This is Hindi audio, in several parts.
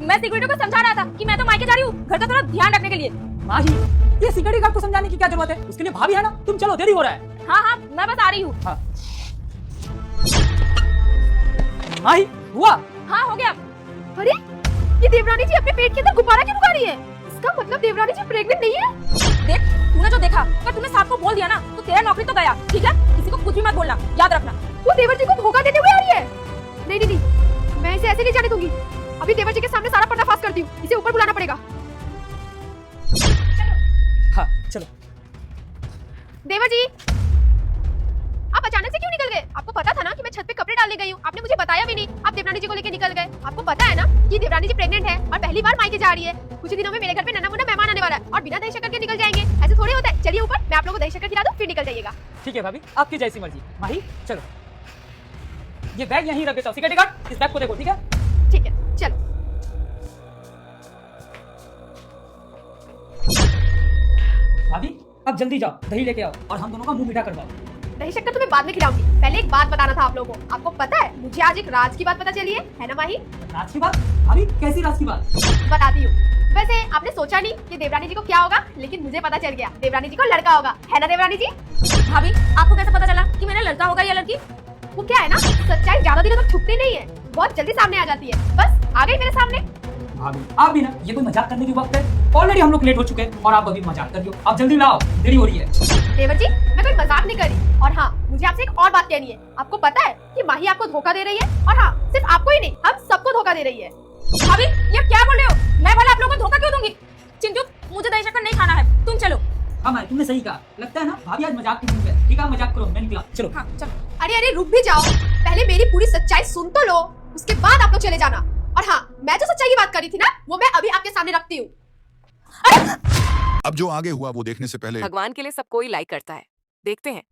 मैं सिक्योरिटी को समझा रहा था कि मैं तो मायके जा रही हूँ घर का थोड़ा ध्यान रखने के लिए। माही, ये सिक्योरिटी गार्ड को समझाने की क्या जरूरत है? उसके लिए भाभी है ना, तुम चलो, देरी हो रहा है। हाँ हाँ मैं बस आ रही हूँ। हाँ। माही, हुआ? हाँ हो गया। अरे ये देवरानी जी अपने पेट के अंदर गुब्बारा क्यों लगा रही है? इसका मतलब देवरानी जी प्रेग्नेंट नहीं है? देख तूने जो देखा अगर तूने साहब को बोल दिया ना तो तेरा नौकरी तो गया, ठीक है? किसी को कुछ भी मत बोलना, याद रखना। वो देवर जी को धोखा देते हुए आ रही है। नहीं नहीं नहीं, मैं इसे ऐसे नहीं जाने दूंगी। अभी देवर जी के सामने सारा पर्दाफाश करती हूँ, इसे ऊपर बुलाना पड़ेगा। हाँ चलो। देवर जी, आप अचानक से क्यों निकल गए? आपको पता था ना कि मैं छत पे कपड़े डालने गई हूँ, आपने मुझे बताया भी नहीं। आप देवरानी जी को लेके निकल गए। आपको पता है ना कि देवरानी जी प्रेग्नेंट है और पहली बार मायके जा रही है। कुछ ही दिनों में मेरे घर पे नन्हा मुन्ना मेहमान आने वाला है और बिना दही शक्कर के निकल जाएंगे। ऐसे थोड़ी होता है। चलिए ऊपर, मैं आप लोगों को दही शक्कर खिला दूं, फिर निकल जाइएगा। ठीक है भाभी, आपकी जैसी मर्जी। माही चलो, ये बैग यहीं रख देता हूँ। सिक्योरिटी गार्ड, इस बैग को देखो, ठीक है? ठीक है चलो। भाभी अब जल्दी जाओ, दही लेके आओ और हम दोनों का मुंह मीठा करवाओ। दही शक्कर तुम्हें बाद में खिलाऊंगी, पहले एक बात बताना था आप लोगों को। आपको पता है मुझे आज एक राज की बात पता चली है ना माही? राज की बात? भाभी कैसी राज की बात? बताती हूँ। वैसे आपने सोचा नहीं कि देवरानी जी को क्या होगा, लेकिन मुझे पता चल गया, देवरानी जी को लड़का होगा, है ना देवरानी जी? भाभी आपको कैसे पता चला कि मेरा लड़का होगा या लड़की? वो क्या है ना, सच्चाई ज्यादा दिनों तक छुपती नहीं है, बहुत जल्दी सामने आ जाती है। बस आ गई मेरे सामने। भाभी आप भी ना, ये कोई मजाक करने की वक्त है? ऑलरेडी हम लोग लेट हो चुके हैं और आप अभी मजाक कर रही हो। आप जल्दी लाओ, देरी हो रही है। देवर जी मैं कोई मजाक नहीं कर रही। और हाँ, मुझे आपसे एक और बात कहनी है। आपको पता है कि माही आपको धोखा दे रही है? और हाँ, सिर्फ आपको ही नहीं, हम सबको धोखा दे रही है। भाभी ये क्या बोल रहे हो? मैं भला आप लोगों को धोखा क्यों दूंगी? चिंटू मुझे दही शक्कर नहीं खाना है, तुम चलो। हाँ माही, तुमने सही कहा। लगता है ना भाभी आज मजाक की मूड है। ठीक है मजाक करो, मैं निकला। चलो। हाँ चलो। अरे अरे रुक भी जाओ, पहले मेरी पूरी सच्चाई सुन तो लो, उसके बाद आप लोग चले जाना। और हाँ, मैं जो सच्चाई की बात करी थी ना, वो मैं अभी आपके सामने रखती हूँ। अब जो आगे हुआ वो देखने से पहले भगवान के लिए सब कोई लाइक करता है। देखते हैं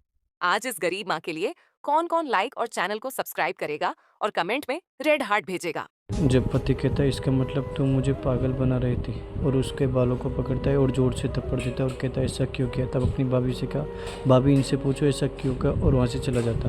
आज इस गरीब माँ के लिए कौन कौन लाइक और चैनल को सब्सक्राइब करेगा और कमेंट में रेड हार्ट भेजेगा। जब पति कहता है इसका मतलब तुम मुझे पागल बना रही थी, और उसके बालों को पकड़ता है और जोर से थप्पड़ देता है और कहता है ऐसा क्यों किया। तब अपनी भाभी से कहा, भाभी इनसे पूछो ऐसा क्यों किया, और वहाँ से चला जाता।